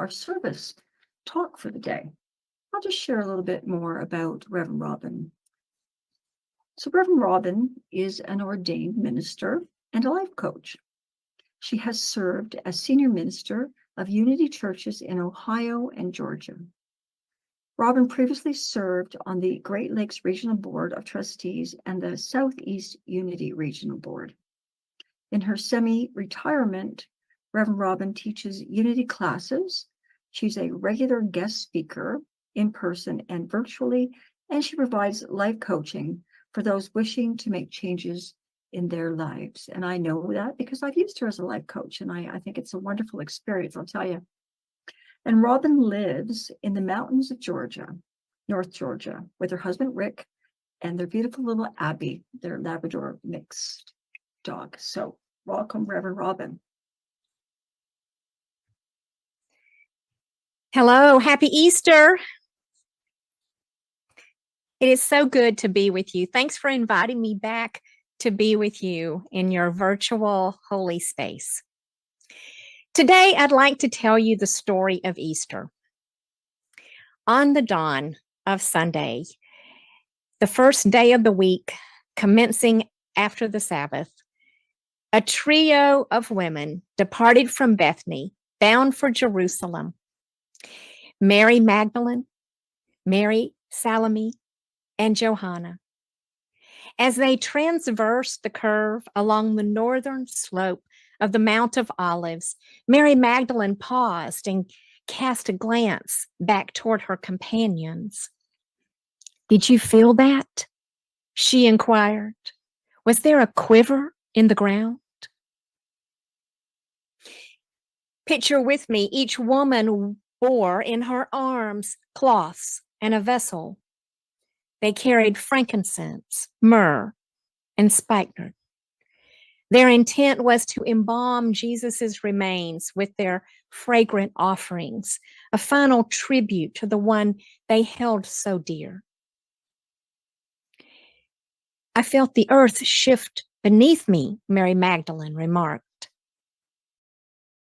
our service talk for the day. I'll just share a little bit more about Reverend Robin. So Reverend Robin is an ordained minister and a life coach. She has served as senior minister of Unity Churches in Ohio and Georgia. Robin previously served on the Great Lakes Regional Board of Trustees and the Southeast Unity Regional Board. In her semi-retirement, Reverend Robin teaches Unity classes. She's a regular guest speaker in person and virtually, and she provides life coaching for those wishing to make changes in their lives. And I know that because I've used her as a life coach, and I think it's a wonderful experience, I'll tell you. And Robin lives in the mountains of Georgia, North Georgia, with her husband, Rick, and their beautiful little Abby, their Labrador mixed dog. So welcome, Reverend Robin. Hello, happy Easter. It is so good to be with you. Thanks for inviting me back to be with you in your virtual holy space. Today, I'd like to tell you the story of Easter. On the dawn of Sunday, the first day of the week, commencing after the Sabbath, a trio of women departed from Bethany, bound for Jerusalem. Mary Magdalene, Mary Salome, and Johanna. As they traversed the curve along the northern slope of the Mount of Olives, Mary Magdalene paused and cast a glance back toward her companions. "Did you feel that?" she inquired. "Was there a quiver in the ground?" Picture with me, each woman bore in her arms cloths and a vessel. They carried frankincense, myrrh, and spikenard. Their intent was to embalm Jesus's remains with their fragrant offerings, a final tribute to the one they held so dear. "I felt the earth shift beneath me," Mary Magdalene remarked.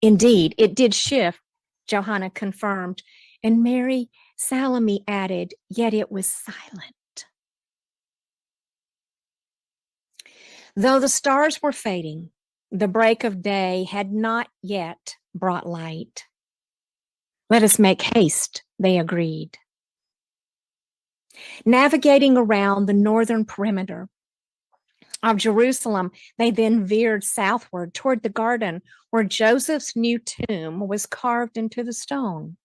"Indeed, it did shift," Johanna confirmed, and Mary Salome added, "Yet it was silent." Though the stars were fading, the break of day had not yet brought light. "Let us make haste," they agreed. Navigating around the northern perimeter of Jerusalem, they then veered southward toward the garden where Joseph's new tomb was carved into the stone.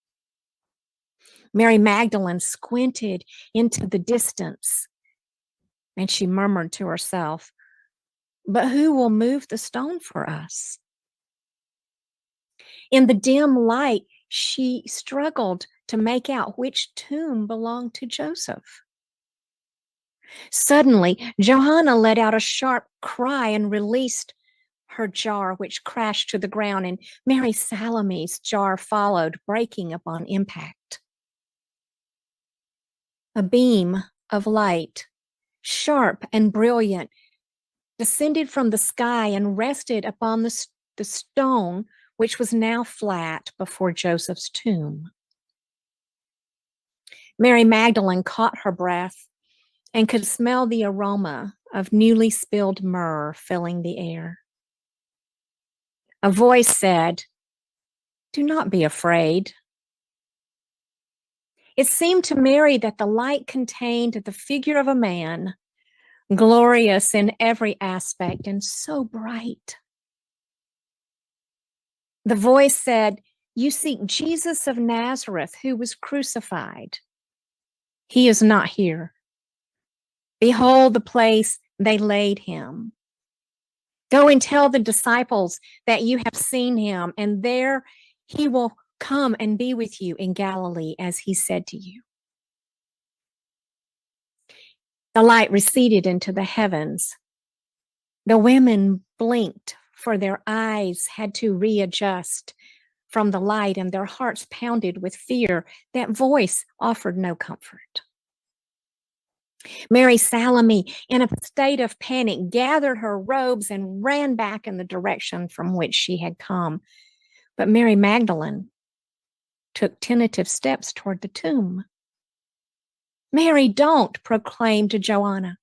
Mary Magdalene squinted into the distance, and she murmured to herself, "But who will move the stone for us?" In the dim light, she struggled to make out which tomb belonged to Joseph. Suddenly, Johanna let out a sharp cry and released her jar, which crashed to the ground, and Mary Salome's jar followed, breaking upon impact. A beam of light, sharp and brilliant, descended from the sky and rested upon the stone, which was now flat before Joseph's tomb. Mary Magdalene caught her breath and could smell the aroma of newly spilled myrrh filling the air. A voice said, "Do not be afraid." It seemed to Mary that the light contained the figure of a man, glorious in every aspect and so bright. The voice said, "You seek Jesus of Nazareth, who was crucified. He is not here. Behold the place they laid him. Go and tell the disciples that you have seen him, and there he will come and be with you in Galilee, as he said to you." The light receded into the heavens. The women blinked, for their eyes had to readjust from the light, and their hearts pounded with fear. That voice offered no comfort. Mary Salome, in a state of panic, gathered her robes and ran back in the direction from which she had come. But Mary Magdalene took tentative steps toward the tomb. "Mary, don't," proclaimed Joanna.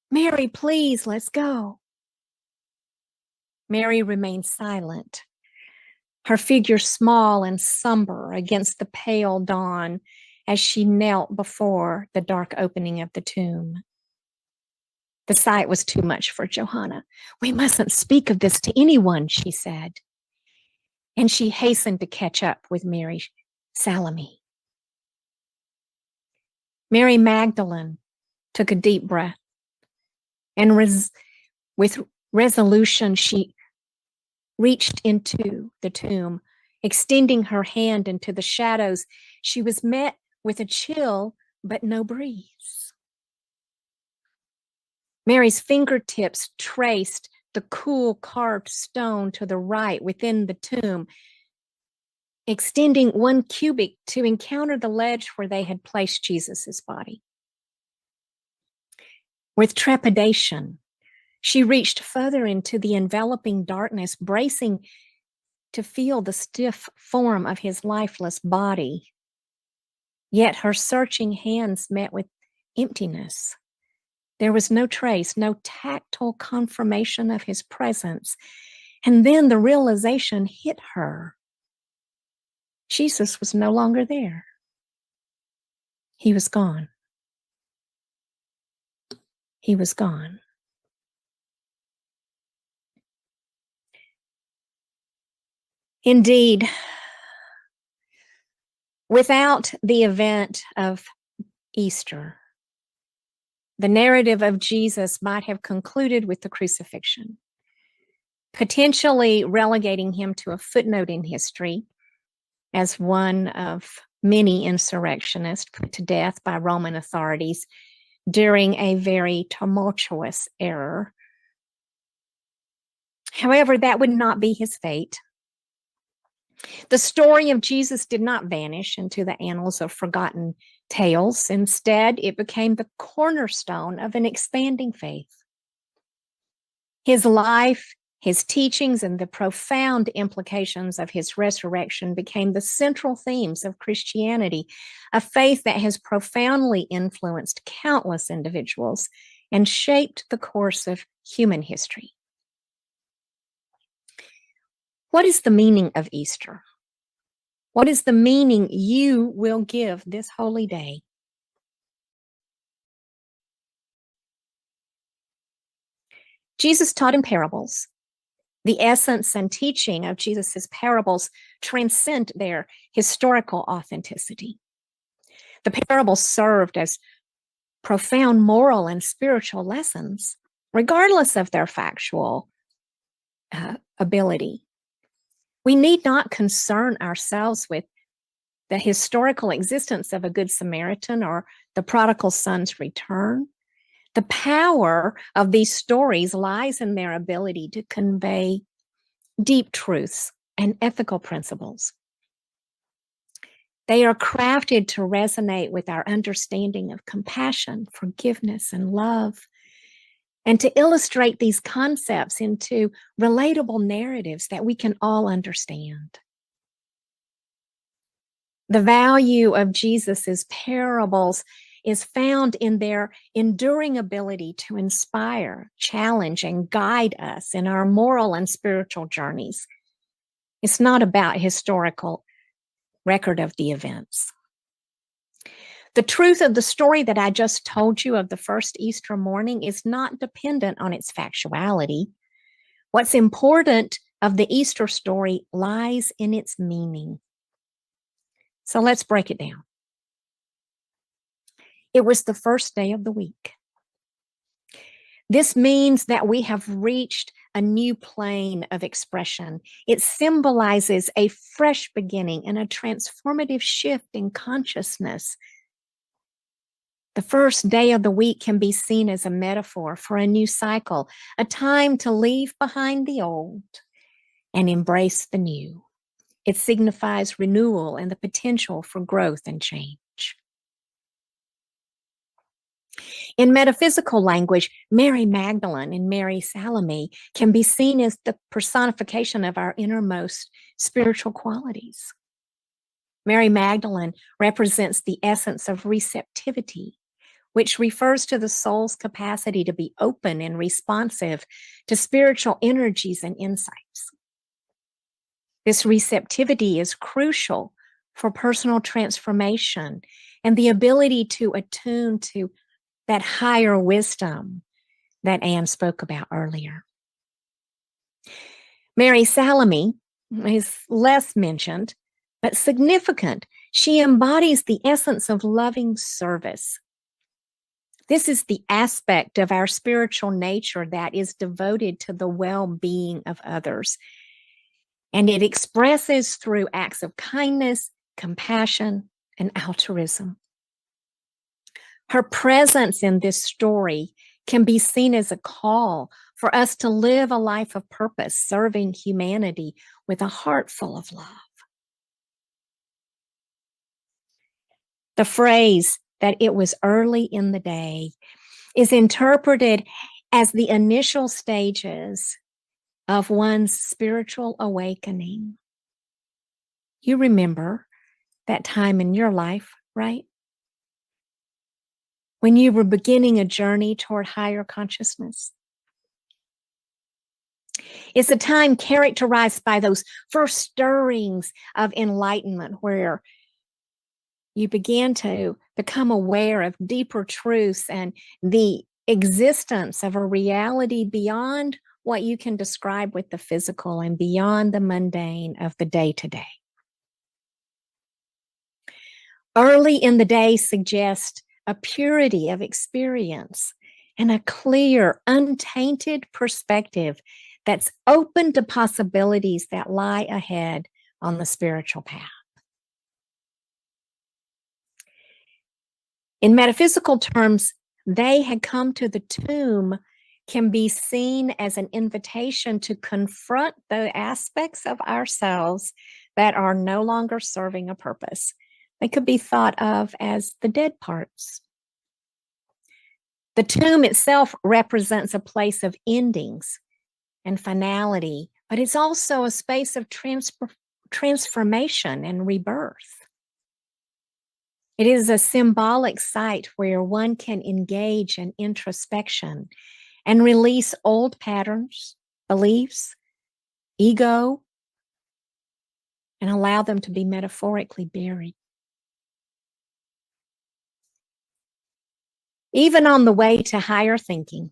"Mary, please, let's go." Mary remained silent, her figure small and somber against the pale dawn as she knelt before the dark opening of the tomb. The sight was too much for Johanna. "We mustn't speak of this to anyone," she said. And she hastened to catch up with Mary Salome. Mary Magdalene took a deep breath, and with resolution, she reached into the tomb. Extending her hand into the shadows, she was met with a chill but no breeze. Mary's fingertips traced the cool carved stone to the right within the tomb, extending 1 cubit to encounter the ledge where they had placed Jesus's body. With trepidation, she reached further into the enveloping darkness, bracing to feel the stiff form of his lifeless body. Yet her searching hands met with emptiness. There was no trace, no tactile confirmation of his presence. And then the realization hit her. Jesus was no longer there. He was gone. He was gone. Indeed, without the event of Easter, the narrative of Jesus might have concluded with the crucifixion, potentially relegating him to a footnote in history as one of many insurrectionists put to death by Roman authorities during a very tumultuous era. However, that would not be his fate. The story of Jesus did not vanish into the annals of forgotten tales. Instead, it became the cornerstone of an expanding faith. His life, his teachings, and the profound implications of his resurrection became the central themes of Christianity, a faith that has profoundly influenced countless individuals and shaped the course of human history. What is the meaning of Easter? What is the meaning you will give this holy day? Jesus taught in parables. The essence and teaching of Jesus's parables transcend their historical authenticity. The parables served as profound moral and spiritual lessons, regardless of their factual ability. We need not concern ourselves with the historical existence of a Good Samaritan or the prodigal son's return. The power of these stories lies in their ability to convey deep truths and ethical principles. They are crafted to resonate with our understanding of compassion, forgiveness, and love, and to illustrate these concepts into relatable narratives that we can all understand. The value of Jesus's parables is found in their enduring ability to inspire, challenge, and guide us in our moral and spiritual journeys. It's not about historical record of the events. The truth of the story that I just told you of the first Easter morning is not dependent on its factuality. What's important of the Easter story lies in its meaning. So let's break it down. It was the first day of the week. This means that we have reached a new plane of expression. It symbolizes a fresh beginning and a transformative shift in consciousness. The first day of the week can be seen as a metaphor for a new cycle, a time to leave behind the old and embrace the new. It signifies renewal and the potential for growth and change. In metaphysical language, Mary Magdalene and Mary Salome can be seen as the personification of our innermost spiritual qualities. Mary Magdalene represents the essence of receptivity, which refers to the soul's capacity to be open and responsive to spiritual energies and insights. This receptivity is crucial for personal transformation and the ability to attune to that higher wisdom that Anne spoke about earlier. Mary Salome is less mentioned, but significant. She embodies the essence of loving service. This is the aspect of our spiritual nature that is devoted to the well-being of others. And it expresses through acts of kindness, compassion, and altruism. Her presence in this story can be seen as a call for us to live a life of purpose, serving humanity with a heart full of love. The phrase that it was early in the day is interpreted as the initial stages of one's spiritual awakening. You remember that time in your life, right? When you were beginning a journey toward higher consciousness. It's a time characterized by those first stirrings of enlightenment where you began to become aware of deeper truths and the existence of a reality beyond what you can describe with the physical and beyond the mundane of the day-to-day. Early in the day suggests a purity of experience and a clear, untainted perspective that's open to possibilities that lie ahead on the spiritual path. In metaphysical terms, they had come to the tomb can be seen as an invitation to confront the aspects of ourselves that are no longer serving a purpose. They could be thought of as the dead parts. The tomb itself represents a place of endings and finality, but it's also a space of transformation and rebirth. It is a symbolic site where one can engage in introspection and release old patterns, beliefs, ego, and allow them to be metaphorically buried. Even on the way to higher thinking,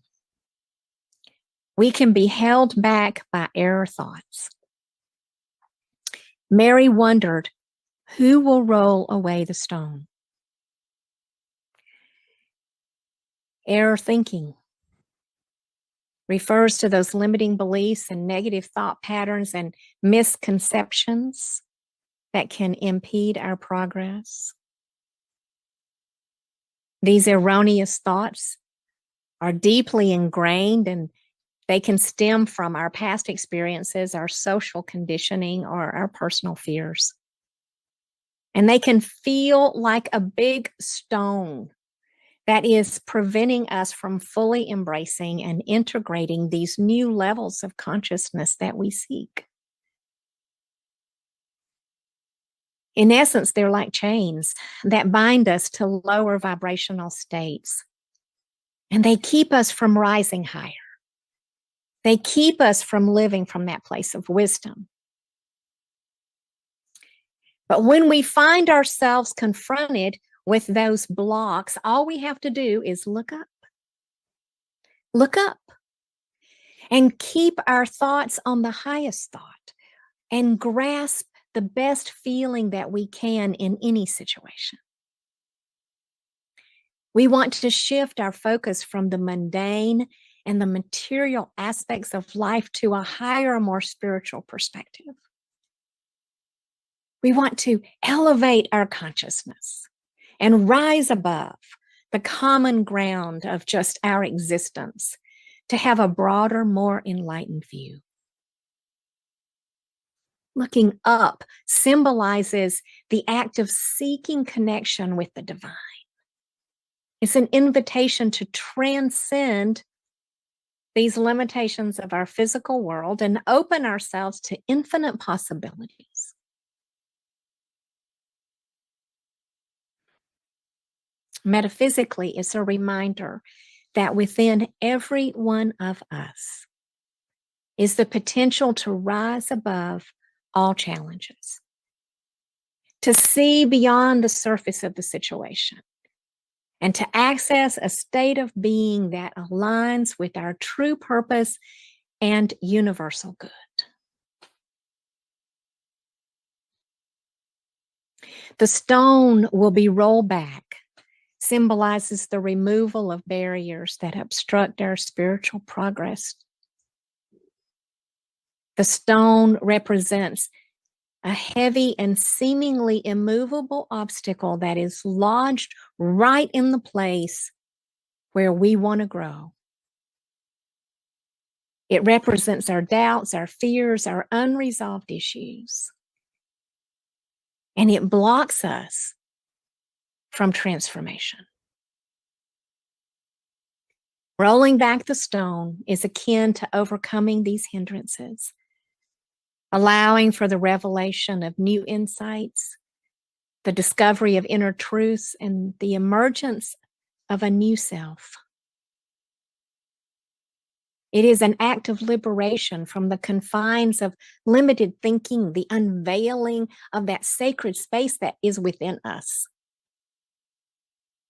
we can be held back by error thoughts. Mary wondered, who will roll away the stone? Error thinking refers to those limiting beliefs and negative thought patterns and misconceptions that can impede our progress. These erroneous thoughts are deeply ingrained and they can stem from our past experiences, our social conditioning, or our personal fears. And they can feel like a big stone that is preventing us from fully embracing and integrating these new levels of consciousness that we seek. In essence, they're like chains that bind us to lower vibrational states, and they keep us from rising higher. They keep us from living from that place of wisdom. But when we find ourselves confronted with those blocks, all we have to do is look up. Look up and keep our thoughts on the highest thought and grasp the best feeling that we can in any situation. We want to shift our focus from the mundane and the material aspects of life to a higher, more spiritual perspective. We want to elevate our consciousness and rise above the common ground of just our existence to have a broader, more enlightened view. Looking up symbolizes the act of seeking connection with the divine. It's an invitation to transcend these limitations of our physical world and open ourselves to infinite possibilities. Metaphysically, it's a reminder that within every one of us is the potential to rise above all challenges, to see beyond the surface of the situation, and to access a state of being that aligns with our true purpose and universal good. The stone will be rolled back, symbolizes the removal of barriers that obstruct our spiritual progress. The stone represents a heavy and seemingly immovable obstacle that is lodged right in the place where we want to grow. It represents our doubts, our fears, our unresolved issues. And it blocks us from transformation. Rolling back the stone is akin to overcoming these hindrances, allowing for the revelation of new insights, the discovery of inner truths, and the emergence of a new self. It is an act of liberation from the confines of limited thinking, the unveiling of that sacred space that is within us.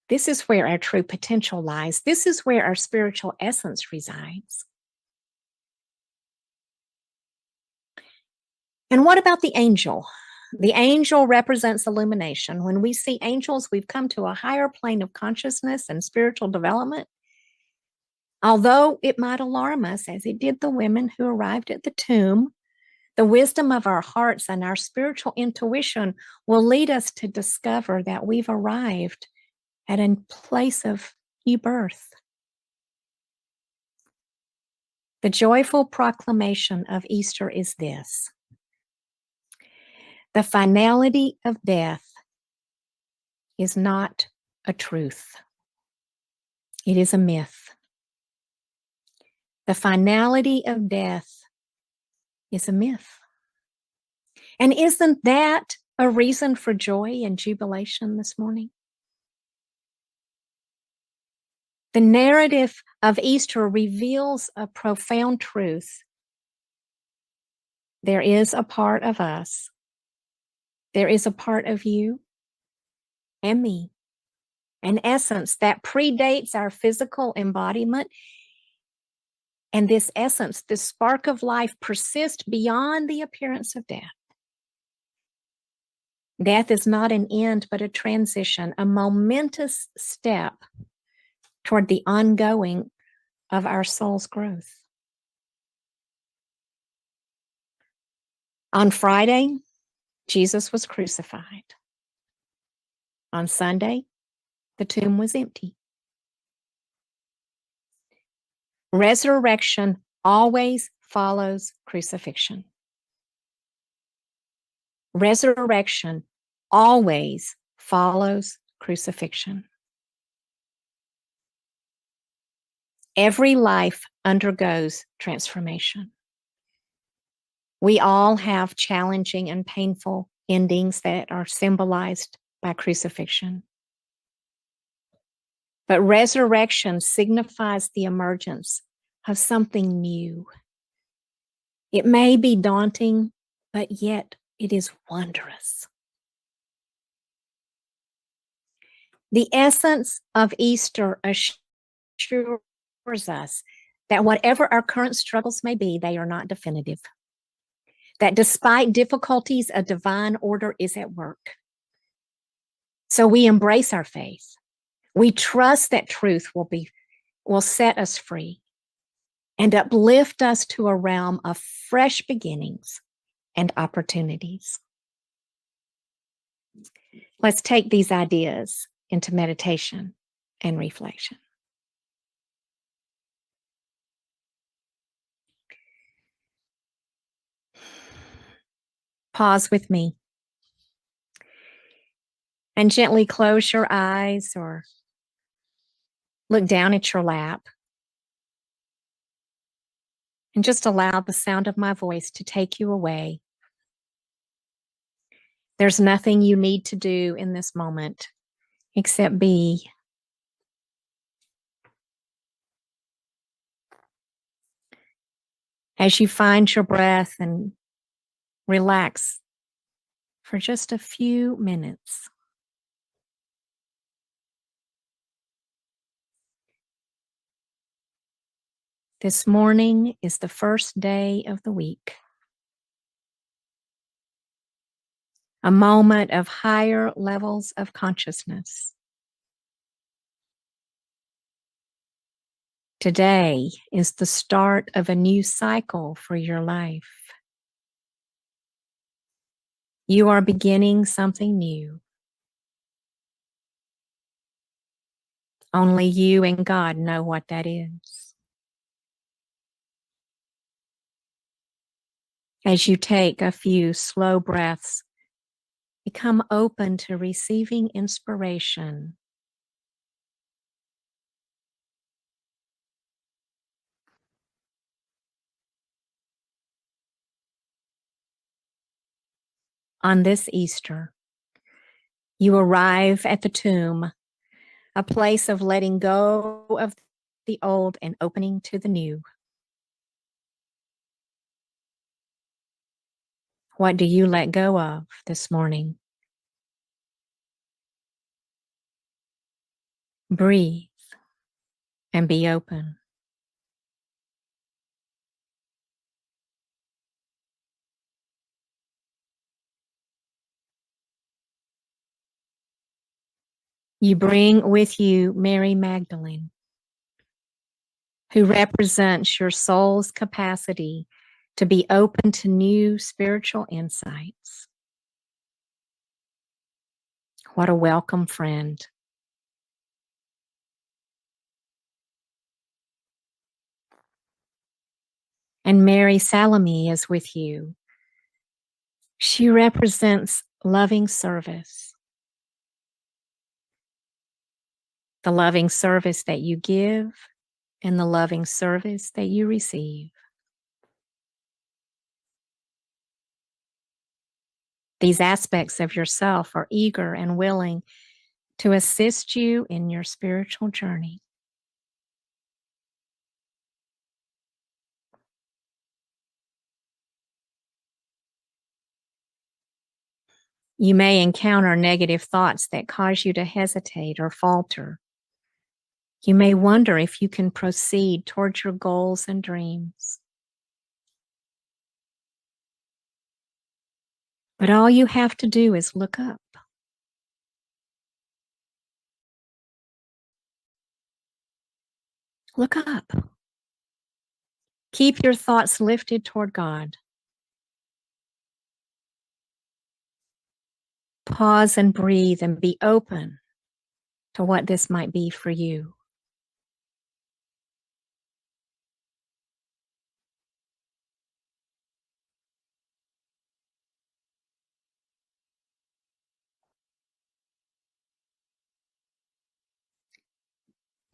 This is where our true potential lies. This is where our spiritual essence resides. And what about the angel? The angel represents illumination. When we see angels, we've come to a higher plane of consciousness and spiritual development. Although it might alarm us, as it did the women who arrived at the tomb, the wisdom of our hearts and our spiritual intuition will lead us to discover that we've arrived at a place of new birth. The joyful proclamation of Easter is this: the finality of death is not a truth. It is a myth. The finality of death is a myth. And isn't that a reason for joy and jubilation this morning? The narrative of Easter reveals a profound truth. There is a part of us, there is a part of you and me, an essence that predates our physical embodiment. And this essence, this spark of life, persists beyond the appearance of death. Death is not an end, but a transition, a momentous step toward the ongoing of our soul's growth. On Friday, Jesus was crucified. On Sunday, the tomb was empty. Resurrection always follows crucifixion. Resurrection always follows crucifixion. Every life undergoes transformation. We all have challenging and painful endings that are symbolized by crucifixion. But resurrection signifies the emergence of something new. It may be daunting, but yet it is wondrous. The essence of Easter assures us that whatever our current struggles may be, they are not definitive. That despite difficulties, a divine order is at work. So we embrace our faith. We trust that truth will set us free and uplift us to a realm of fresh beginnings and opportunities. Let's take these ideas into meditation and reflection. Pause with me and gently close your eyes or look down at your lap and just allow the sound of my voice to take you away. There's nothing you need to do in this moment except be As you find your breath and relax for just a few minutes. This morning is the first day of the week, a moment of higher levels of consciousness. Today is the start of a new cycle for your life. You are beginning something new. Only you and God know what that is. As you take a few slow breaths, become open to receiving inspiration. On this Easter, you arrive at the tomb, a place of letting go of the old and opening to the new. What do you let go of this morning? Breathe and be open. You bring with you Mary Magdalene, who represents your soul's capacity to be open to new spiritual insights. What a welcome friend. And Mary Salome is with you. She represents loving service, the loving service that you give and the loving service that you receive. These aspects of yourself are eager and willing to assist you in your spiritual journey. You may encounter negative thoughts that cause you to hesitate or falter. You may wonder if you can proceed towards your goals and dreams. But all you have to do is look up. Look up. Keep your thoughts lifted toward God. Pause and breathe and be open to what this might be for you.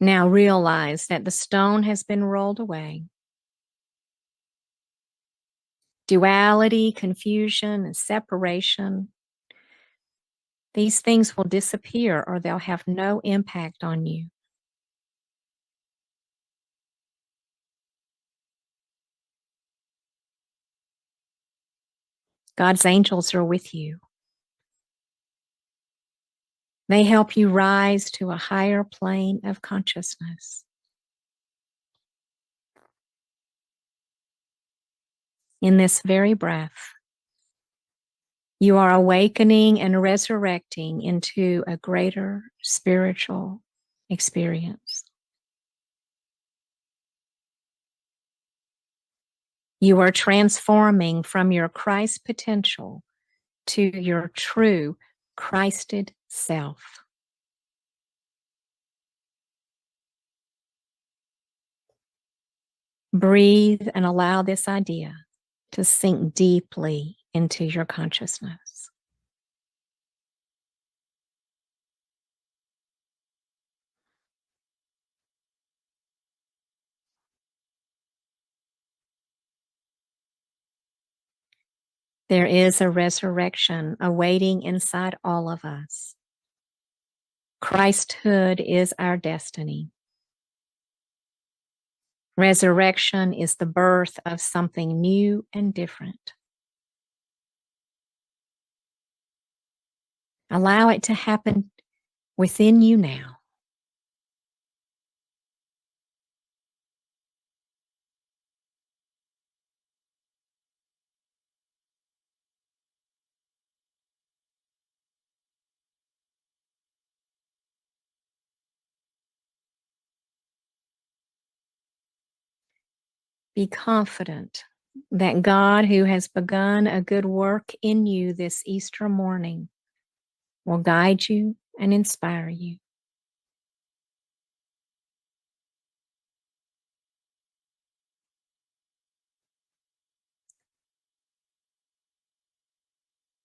Now realize that the stone has been rolled away. Duality, confusion, and separation, these things will disappear or they'll have no impact on you. God's angels are with you. They help you rise to a higher plane of consciousness. In this very breath, you are awakening and resurrecting into a greater spiritual experience. You are transforming from your Christ potential to your true Christed self. Breathe and allow this idea to sink deeply into your consciousness. There is a resurrection awaiting inside all of us. Christhood is our destiny. Resurrection is the birth of something new and different. Allow it to happen within you now. Be confident that God, who has begun a good work in you this Easter morning, will guide you and inspire you.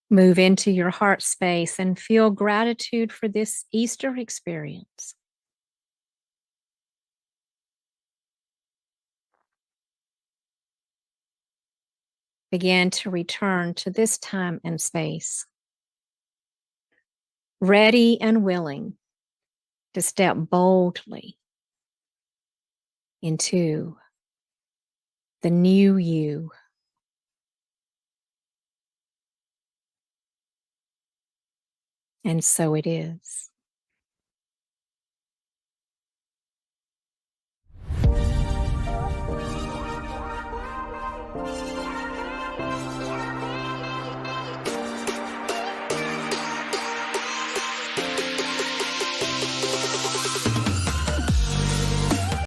Move into your heart space and feel gratitude for this Easter experience. Begin to return to this time and space, ready and willing to step boldly into the new you. And so it is.